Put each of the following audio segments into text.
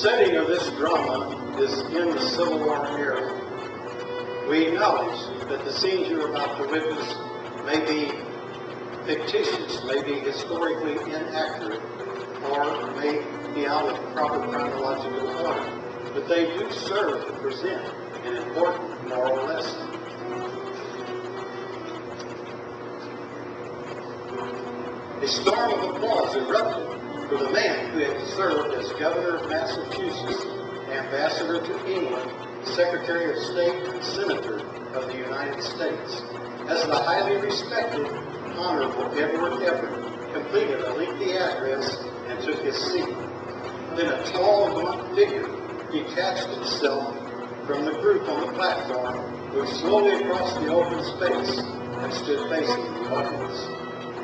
setting of this drama is in the Civil War era. We acknowledge that the scenes you're about to witness may be fictitious, may be historically inaccurate, or may be out of proper chronological order, but they do serve to present an important moral lesson. A storm of applause erupted for the man who had served as governor of Massachusetts, ambassador to England, secretary of state, and senator of the United States. As the highly respected Honorable Edward Everett completed a lengthy address and took his seat. Then a tall, gaunt figure detached itself from the group on the platform, moved slowly across the open space, and stood facing the audience.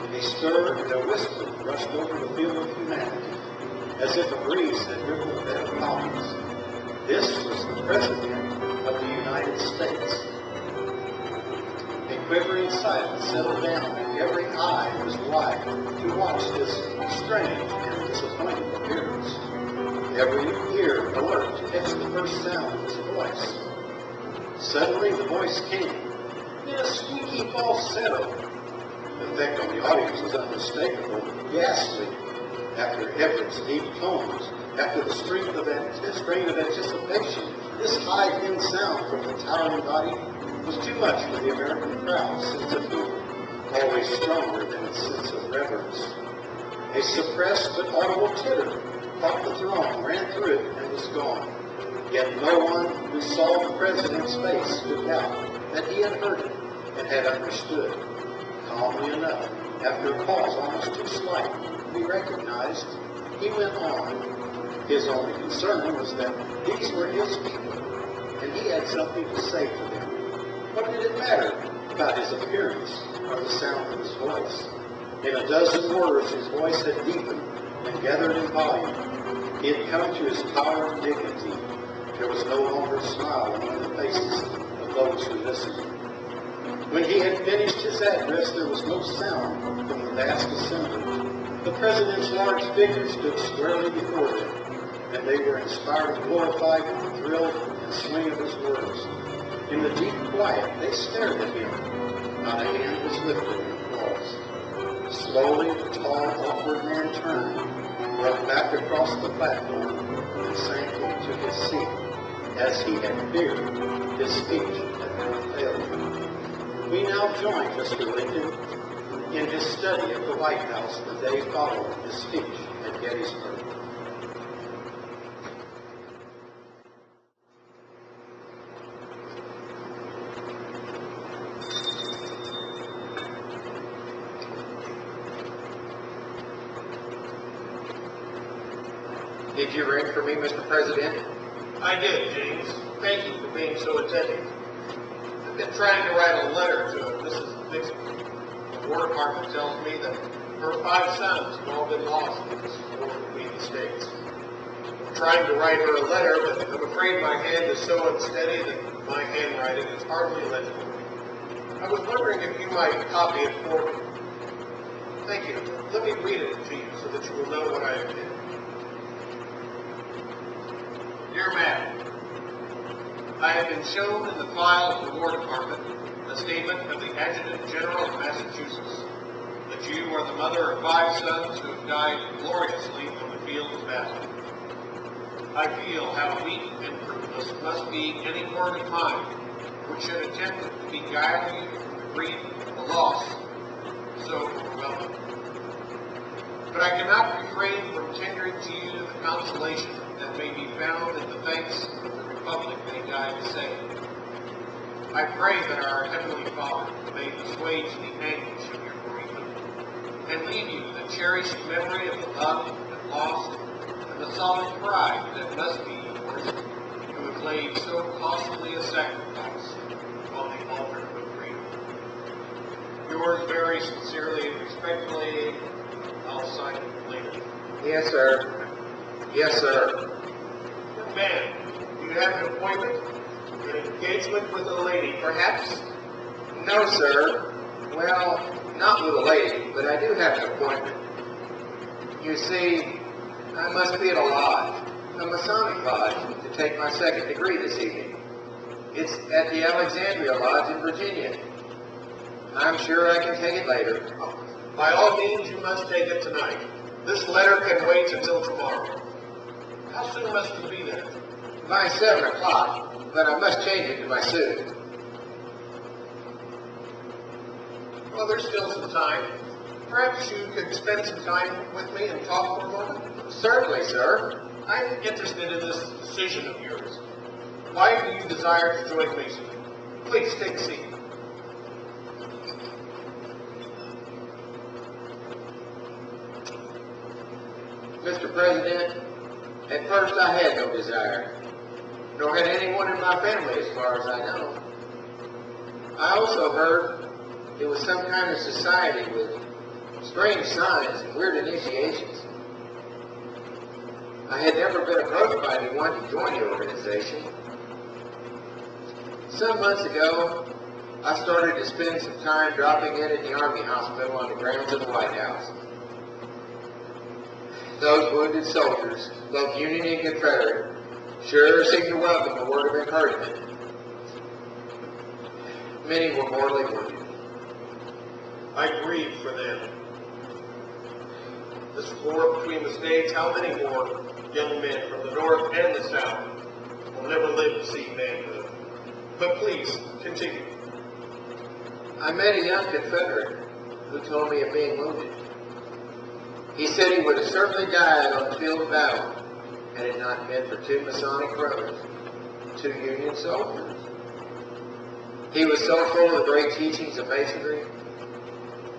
A stir and a whisper rushed over the field of humanity, as if a breeze had rippled a bed of columns. This was the President of the United States. A quivering silence settled down, and every eye was wide to watch this strange and disappointing appearance. Every ear alert to catch the first sound of his voice. Suddenly the voice came in a squeaky falsetto. The effect on the audience was unmistakable, ghastly. After Everett's deep tones, after the strain of anticipation, this high-end sound from the towering body was too much for the American crowd's sense of humor, always stronger than its sense of reverence. A suppressed but audible titter caught the throng, ran through it, and was gone. Yet no one who saw the President's face could doubt that he had heard it and had understood. Calmly enough, after a pause almost too slight, we recognized, he went on. His only concern was that these were his people, and he had something to say to them. What did it matter about his appearance or the sound of his voice? In a dozen words, his voice had deepened and gathered in volume. He had come to his power and dignity. There was no longer a smile on the faces of those who listened. When he had finished his address, there was no sound from the vast assembly. The President's large figure stood squarely before them, and they were inspired and glorified with the thrill and swing of his words. In the deep quiet, they stared at him. Not a hand was lifted in applause. Slowly, the tall, awkward man turned, walked back across the platform, and sank into his seat. As he had feared, his speech had been a failure. We now join Mr. Lincoln in his study at the White House the day following his speech at Gettysburg. Did you ring for me, Mr. President? I did, James. Thank you for being so attentive. I've been trying to write a letter to Mrs. Dixon. The War Department tells me that her 5 sons have all been lost in this war between the states. I'm trying to write her a letter, but I'm afraid my hand is so unsteady that my handwriting is hardly legible. I was wondering if you might copy it for me. Thank you. Let me read it to you so that you will know what I have done. Dear Madam, I have been shown in the file of the War Department a statement of the Adjutant General of Massachusetts that you are the mother of 5 sons who have died gloriously on the field of battle. I feel how weak and fruitless must be any work of mine which should attempt to beguile you from the grief of the loss so overwhelming. But I cannot refrain from tendering to you the consolation that may be found in the thanks of the Republic they died to save. I pray that our Heavenly Father may assuage the anguish of your bereavement and leave you the cherished memory of the loved and lost and the solemn pride that must be yours who have laid so costly a sacrifice on the altar of freedom. Yours very sincerely and respectfully, I'll sign it later. Yes, sir. Yes, sir. Man, you have an appointment? An engagement with a lady, perhaps? No, sir. Well, not with a lady, but I do have an appointment. You see, I must be at a lodge. a Masonic lodge to take my second degree this evening. It's at the Alexandria Lodge in Virginia. I'm sure I can take it later. By all means, you must take it tonight. This letter can wait until tomorrow. How soon must you be there? By 7 o'clock, but I must change it to my suit. Well, there's still some time. Perhaps you could spend some time with me and talk for a moment? Certainly, sir. I'm interested in this decision of yours. Why do you desire to join Masonry? Please take a seat. Mr. President, at first I had no desire, nor had anyone in my family as far as I know. I also heard it was some kind of society with strange signs and weird initiations. I had never been approached by anyone to join the organization. Some months ago, I started to spend some time dropping in at the Army Hospital on the grounds of the White House. Those wounded soldiers, both Union and Confederate, sure seemed to welcome a word of encouragement. Many were mortally wounded. I grieve for them. This war between the states, how many more young men from the North and the South will never live to see manhood? But please, continue. I met a young Confederate who told me of being wounded. He said he would have certainly died on the field of battle had it not been for two Masonic brothers, two Union soldiers. He was so full of the great teachings of Masonry.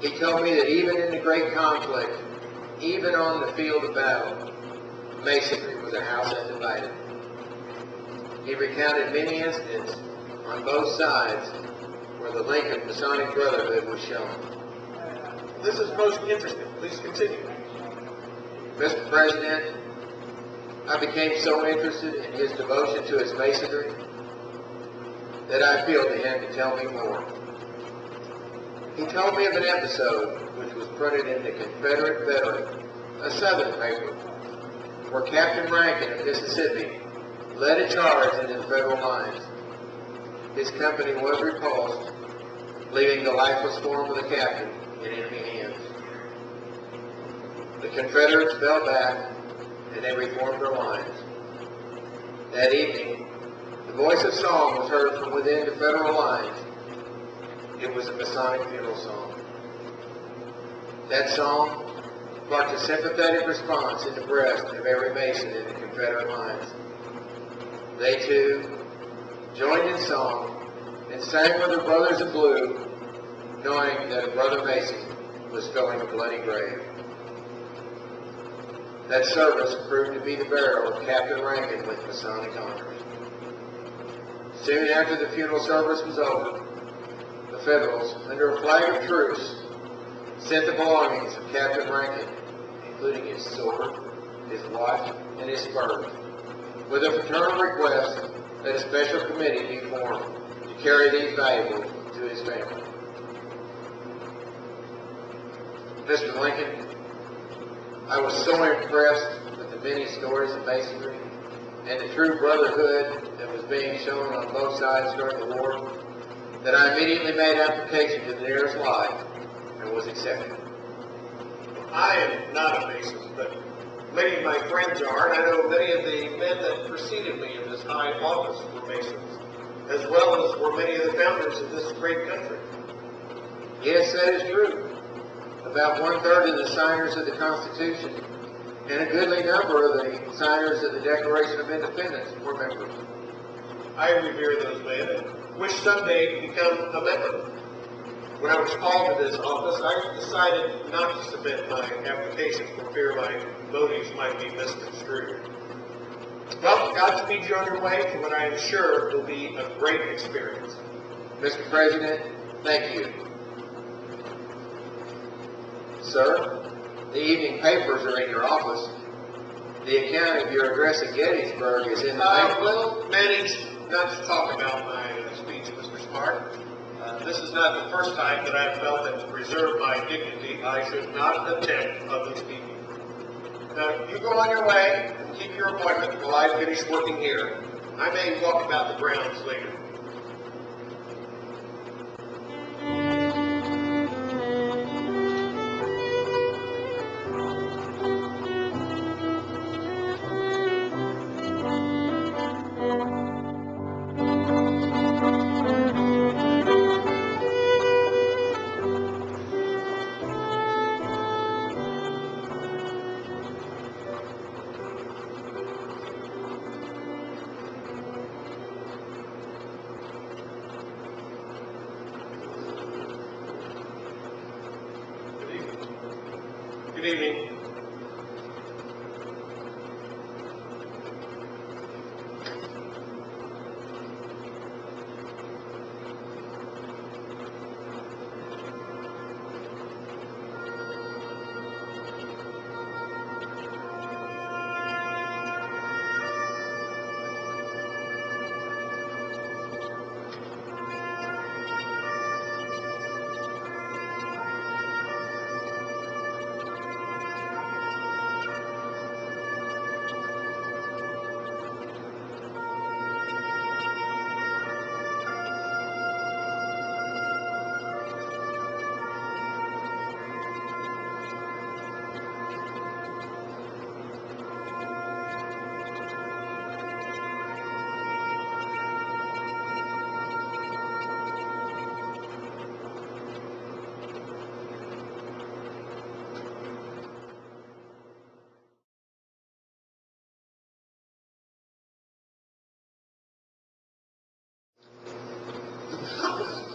He told me that even in the great conflict, even on the field of battle, Masonry was a house undivided. He recounted many incidents on both sides where the link of Masonic brotherhood was shown. This is most interesting. Please continue. Mr. President, I became so interested in his devotion to his Masonry that I appealed to him to tell me more. He told me of an episode which was printed in the Confederate Veteran, a Southern paper, where Captain Rankin of Mississippi led a charge into the Federal lines. His company was repulsed, leaving the lifeless form of the captain in enemy hands. The Confederates fell back, and they reformed their lines. That evening, the voice of song was heard from within the Federal lines. It was a Masonic funeral song. That song sparked a sympathetic response in the breast of every Mason in the Confederate lines. They, too, joined in song and sang with their brothers in blue, knowing that a brother Mason was filling a bloody grave. That service proved to be the burial of Captain Rankin with Masonic honors. Soon after the funeral service was over, the Federals, under a flag of truce, sent the belongings of Captain Rankin, including his sword, his watch, and his spurs, with a fraternal request that a special committee be formed to carry these valuables to his family. Mr. Lincoln, I was so impressed with the many stories of Masonry and the true brotherhood that was being shown on both sides during the war that I immediately made application to the nearest lodge and was accepted. I am not a Mason, but many of my friends are, and I know many of the men that preceded me in this high office were Masons, as well as were many of the founders of this great country. Yes, that is true. About 1/3 of the signers of the Constitution and a goodly number of the signers of the Declaration of Independence were members. I revere those men and wish someday to become a member. When I was called to this office, I decided not to submit my application for fear my motives might be misconstrued. Well, Godspeed you on your way to what I am sure will be a great experience. Mr. President, thank you. Sir, the evening papers are in your office. The account of your address at Gettysburg is in the paper. We'll manage not to talk about my speech, Mr. Smart. This is not the first time that I've felt that to preserve my dignity, I should not attempt public speaking. Now, you go on your way and keep your appointment while I finish working here. I may walk about the grounds later. Good evening.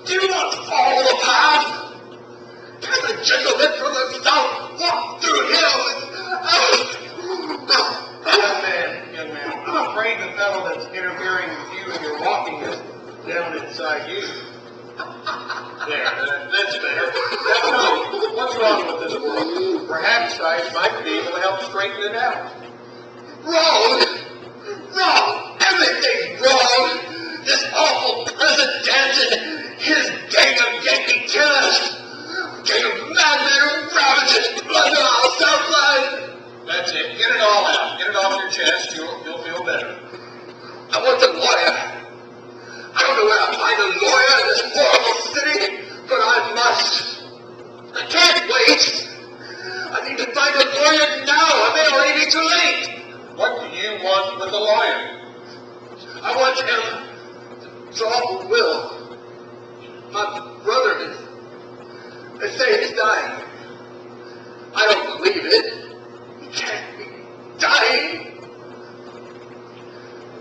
Do you not follow the path? Can the gentleman from the south walk through here Young man, I'm afraid the fellow that's interfering with you and your walking is down inside you. There, that's better. Now tell me, what's wrong with this world? Perhaps I might be able to help straighten it out. Wrong! Wrong! Everything's wrong! This awful president and his gang of Yankee killers! Gang of madmen who ravages blood on our Southland! That's it. Get it all out. Get it off your chest. You'll feel better. I want a lawyer. I don't know where to find a lawyer in this horrible city, but I must. I can't wait. I need to find a lawyer now. I may already be too late. What do you want with a lawyer? I want him to draw a will. My brother is. They say he's dying. I don't believe it. He can't be dying.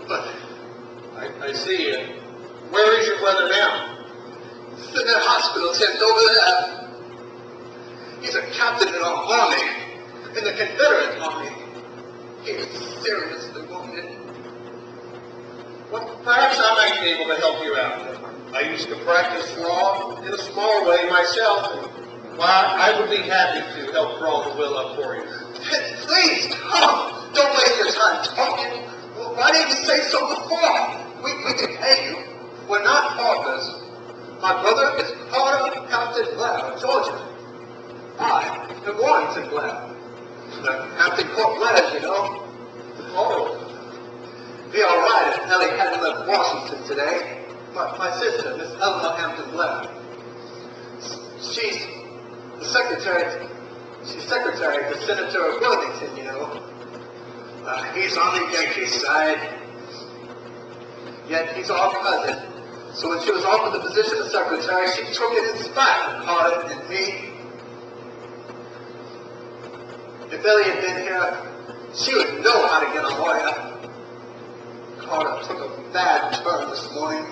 But I see you. Where is your brother now? he's in that hospital tent over there. He's a captain in our army, in the Confederate army. He is seriously wounded. Well, perhaps I might be able to help you out. I used to practice law in a small way myself, and I would be happy to help draw the will up for you. Please, come. Don't waste your time talking. Why didn't you say so before? We can pay you. We're not paupers. My brother is part of Captain Blair of Georgia. I am Warrington Blair. Captain Portland, you know. Oh, Be all right if Ellie hadn't left Washington today. My sister, Miss Eleanor Hampton Blair. She's secretary to Senator Wilmington, you know. He's on the Yankee side. Yet he's our cousin. So when she was offered the position of secretary, she took it in spite of Carter and me. If Ellie had been here, she would know how to get a lawyer. Carter took a bad turn this morning.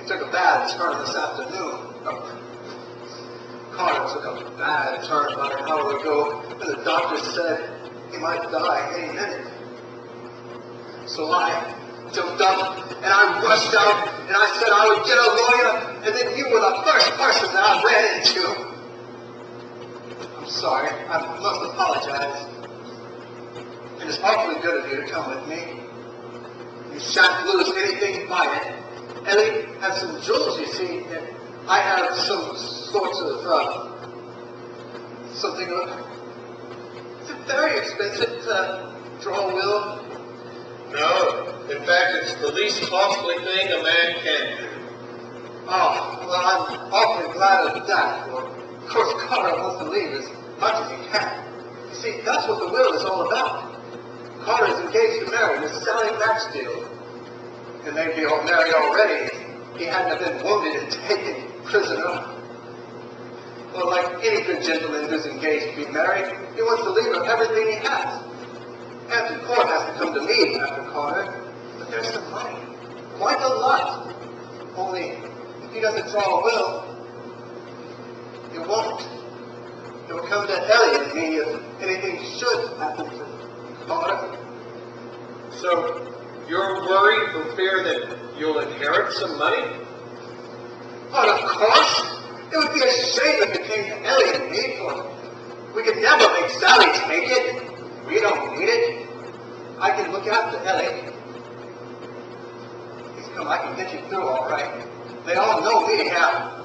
He took a bad turn this afternoon. Carter took a bad turn about an hour ago, and the doctor said he might die any minute. So I jumped up, and I rushed out, and I said I would get a lawyer, and then you were the first person that I ran into. I'm sorry. I must apologize. And it's awfully good of you to come with me. You shan't lose anything by it. Ellie has some jewels, you see, and I have some sorts of, something of It's very expensive to draw a will. No. In fact, it's the least costly thing a man can do. Oh, well, I'm awfully glad of that. For of course, Carter wants to leave as much as he can. You see, that's what the will is all about. Carter is engaged to marry Miss Sally Maxfield. And they'd be all married already if he hadn't have been wounded and taken prisoner. Well, like any good gentleman who's engaged to be married, he wants to leave her everything he has. Hampton Court has to come to me after Carter, but there's some money. Quite a lot. Only, if he doesn't draw a will, it won't. It will come to Elliot and me if anything should happen to Carter. So, you're worried for fear that you'll inherit some money? But of course, it would be a shame if it came to Elliot and me, for we could never make Sally take it. We don't need it. I can look after Elliot. Please come, I can get you through all right. They all know me now.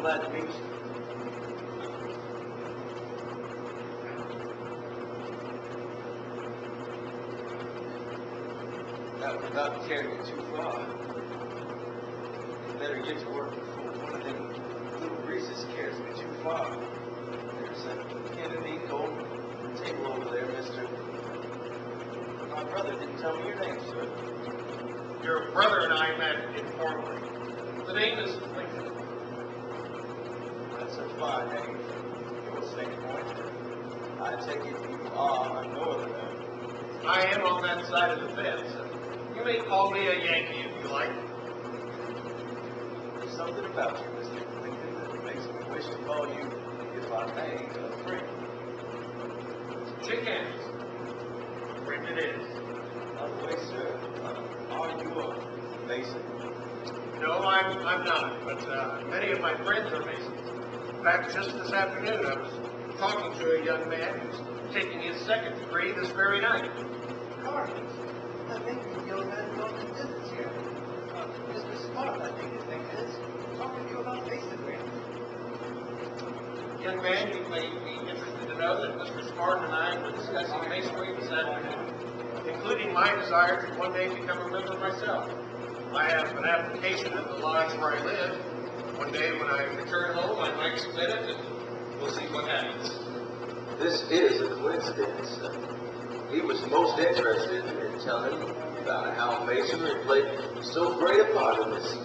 Glad to meet you. That would not carry you too far. You better get to work before one of them little breezes carries me too far. There's a Kennedy gold table over there, mister. My brother didn't tell me your name, sir. Your brother and I met informally. The name is Lincoln. That's a fine name from your standpoint. I take it you are a northerner. I am on that side of the fence. You may call me a Yankee if you like. There's something about you, Mr. Lincoln, that makes me wish to call you, if I may, a friend. Shake hands. Friend it is. By the way, sir, are you a Mason? No, I'm not, but many of my friends are Masons. In fact, just this afternoon, I was talking to a young man who's taking his second degree this very night. Carter, I think the young man is on the business here. Mr. Smart, I think his name is, talking to you about masonry. Young man, you may be interested to know that Mr. Spurgeon and I were discussing masonry this afternoon, including my desire to one day become a member myself. I have an application at the lodge where I live. One day when I return home, I might submit it, and we'll see what happens. This is a coincidence. He was most interested in telling about how Masonry played so great a part in this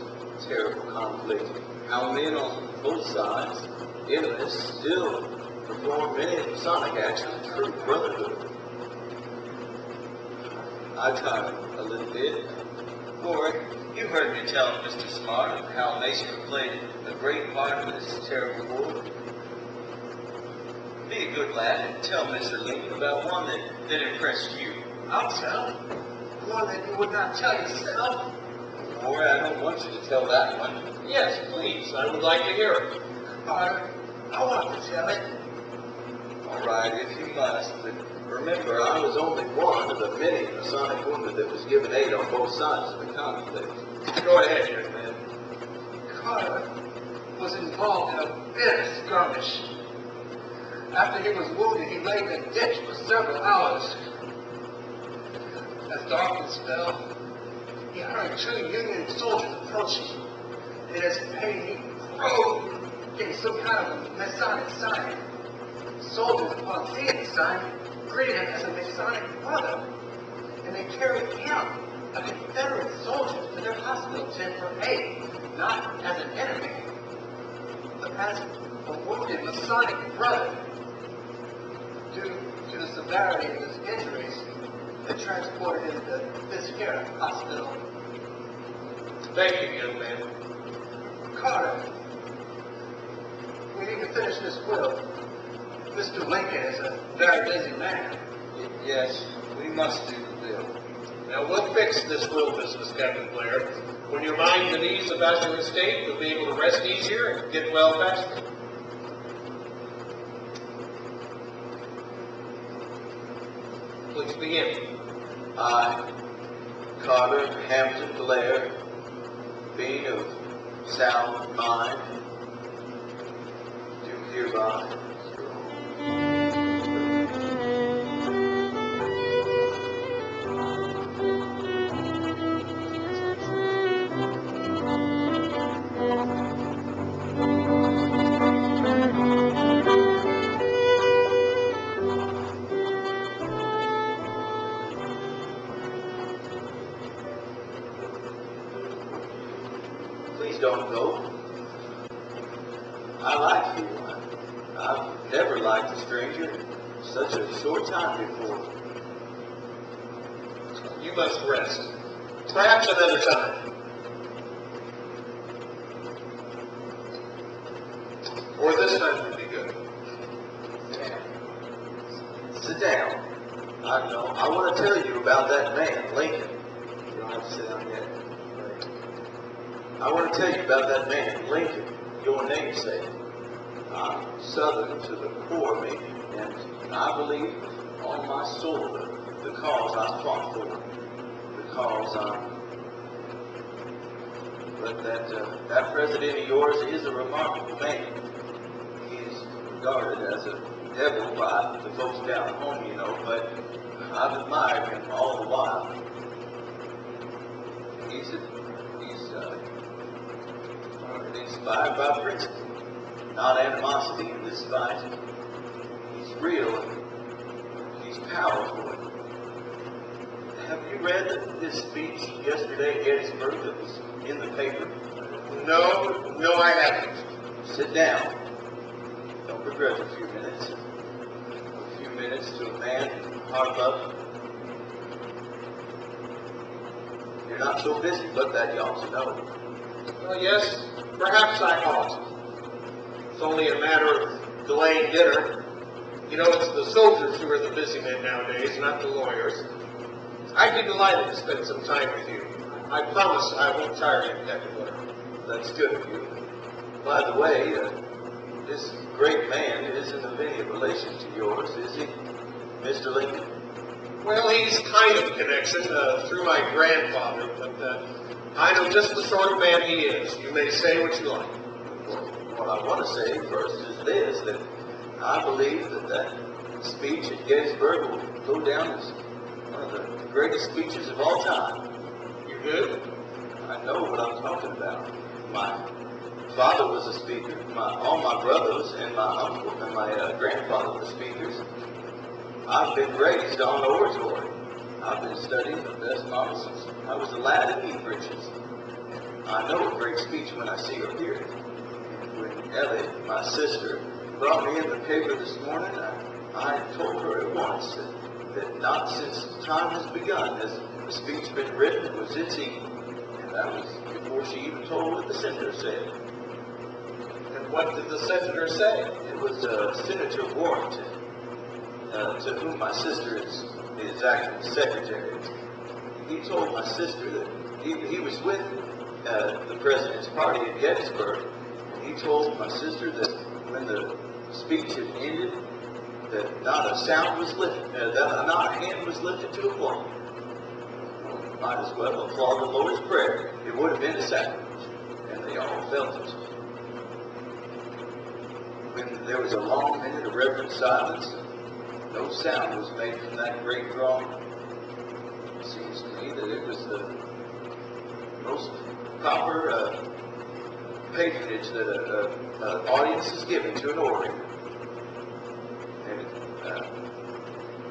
terrible conflict, how men on both sides, enemies, still perform many Masonic acts of true brotherhood. I tried a little bit. Boy, you heard me tell Mr. Smart of how Masonry played a great part in this terrible war. Be a good lad and tell Mr. Lincoln about one that impressed you. I'll tell. One that you would not tell yourself. Boy, I don't want you to tell that one. Yes, please, I would like to hear it. Carter, I want to tell it. All right, if you must, but Remember, I was only one of the many Masonic women that was given aid on both sides of the conflict. Go ahead, young man. Carter was involved in a bitter skirmish. After he was wounded, he lay in a ditch for several hours. As darkness fell, he heard two Union soldiers approaching. In his pain, he crowed, gave some kind of a Masonic sign. Soldiers, upon seeing the sign, greeted him as a Masonic brother, and they carried him, a Confederate soldier, to their hospital tent for aid, not as an enemy, but as a wounded Masonic brother. Due to the severity of his injuries, they transported him to this here hospital. Thank you, young man. Carter, we need to finish this will. Mr. Lincoln is a very busy man. yes, we must do the bill. Now we'll fix this will business, Captain Blair. When your mind and ease about your estate, you'll be able to rest easier and get well faster. Please begin. I, Carter Hampton Blair, being of sound mind, do hereby Please don't go. I like you. I've never liked a stranger in such a short time before. You must rest. Perhaps another time. Or this time would be good. Sit down. I want to tell you about that man, Lincoln. You don't have to sit down yet. I want to tell you about that man, Lincoln, your namesake. I'm Southern to the core, maybe, and I believe with all my soul the cause I fought for, the cause but that president of yours is a remarkable man. He's regarded as a devil by the folks down home, you know, but I've admired him all the while. He's inspired by principle, not animosity in this fight. He's real and he's powerful. Have you read his speech yesterday at Gettysburg that was in the paper? No, I haven't. Sit down. Don't begrudge a few minutes. A few minutes to a man hard up. You're not so busy, but that you ought to know. Well, yes, perhaps I ought. It's only a matter of delaying dinner. You know, it's the soldiers who are the busy men nowadays, not the lawyers. I'd be delighted to spend some time with you. I promise I won't tire you, Captain Blair. That's good of you. By the way, this great man isn't of any relation to yours, is he, Mr. Lincoln? Well, he's kind of a connection through my grandfather, but I know just the sort of man he is. You may say what you like. What I want to say first is this, that I believe that speech at Gettysburg will go down as one of the greatest speeches of all time. You good? I know what I'm talking about. My father was a speaker. All my brothers and my uncle and my grandfather were speakers. I've been raised on oratory. I've been studying the best models since I was a lad in knee breeches. I know a great speech when I see her here. When Ellie, my sister, brought me in the paper this morning, I told her at once that not since time has begun has the speech been written. It was its equal. And that was before she even told what the senator said. And what did the senator say? It was Senator Warrington, to whom my sister is acting secretary. He told my sister that he was with the president's party at Gettysburg. He told my sister that when the speech had ended, that not a sound was lifted, that not a hand was lifted to applaud. Well, might as well applaud the Lord's Prayer. It would have been a sacrilege, and they all felt it. When there was a long minute of reverent silence, no sound was made from that great throng. It seems to me that it was the most proper patronage that an audience is given to an orator. And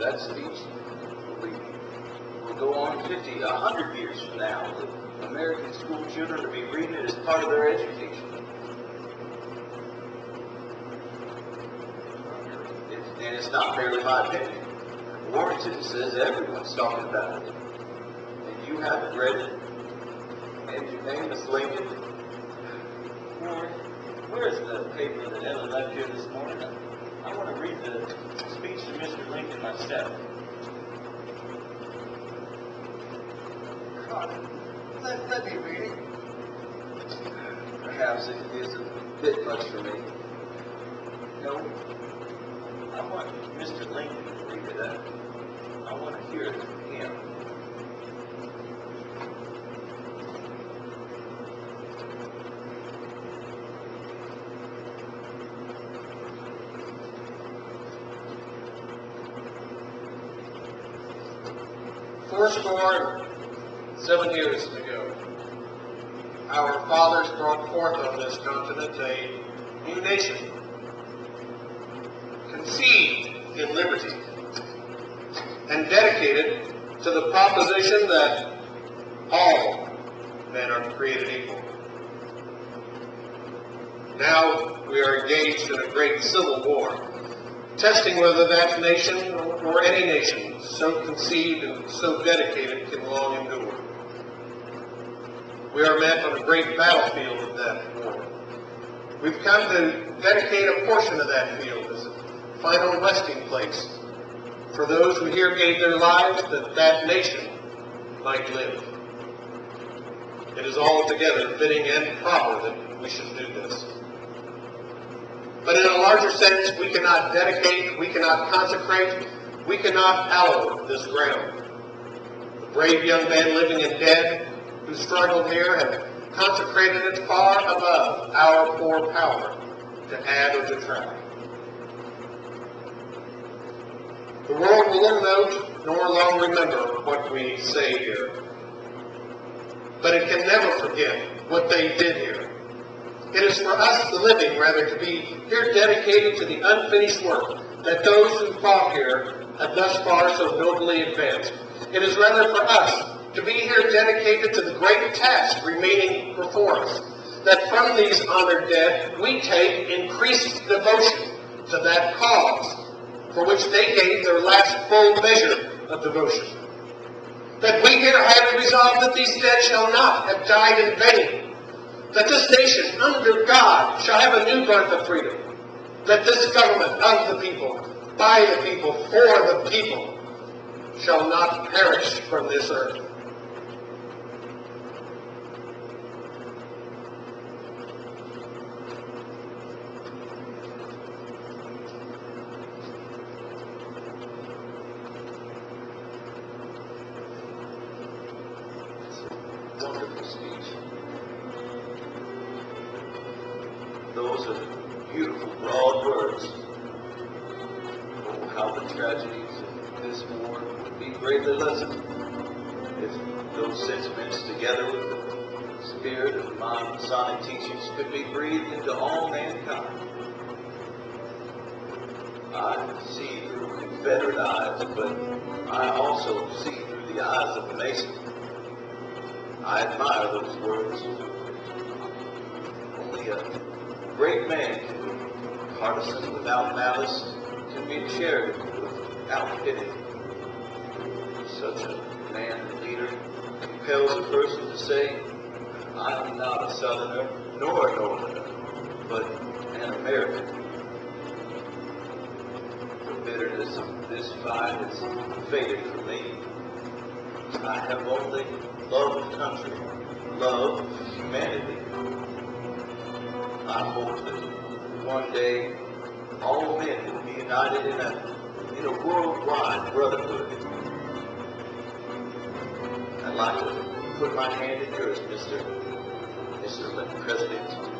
that speech will go on 50, 100 years from now. The American school children will be reading it as part of their education. And it's not merely my opinion. Warrington says everyone's talking about it. And you haven't read it. And your name is Lincoln. Where's the paper that Ella left here this morning? I want to read the speech to Mr. Lincoln myself. Let me read it. Perhaps it is a bit much for me. No, I want Mr. Lincoln to read it out. I want to hear it from him. Fourscore 7 years ago, our fathers brought forth on this continent a new nation, conceived in liberty, and dedicated to the proposition that all men are created equal. Now we are engaged in a great civil war, testing whether that nation or any nation so conceived and so dedicated can long endure. We are met on a great battlefield of that war. We've come to dedicate a portion of that field as a final resting place for those who here gave their lives that that nation might live. It is altogether fitting and proper that we should do this. But in a larger sense, we cannot dedicate, we cannot consecrate, we cannot hallow this ground. The brave young men living and dead who struggled here have consecrated it far above our poor power to add or detract. The world will little note nor long remember what we say here, but it can never forget what they did here. It is for us, the living, rather, to be here dedicated to the unfinished work that those who fought here have thus far so nobly advanced. It is rather for us to be here dedicated to the great task remaining before us, that from these honored dead we take increased devotion to that cause for which they gave their last full measure of devotion. That we here have resolved that these dead shall not have died in vain, that this nation under God shall have a new birth of freedom, that this government of the people, by the people, for the people, shall not perish from this earth. Wonderful speech. Those are beautiful, broad words. Oh, how the tragedies of this war would be greatly lessened if those sentiments, together with the spirit of my Masonic teachings, could be breathed into all mankind. I see through Confederate eyes, but I also see through the eyes of the Mason. I admire those words. Only a great man can be partisan without malice, can be charitable without pity. Such a man and leader compels a person to say, I am not a Southerner nor a Northerner, but an American. The bitterness of this fight has faded from me. I have only loved country, love humanity. I hope that one day all men will be united in a worldwide brotherhood. I'd like to put my hand in yours, Mr. President.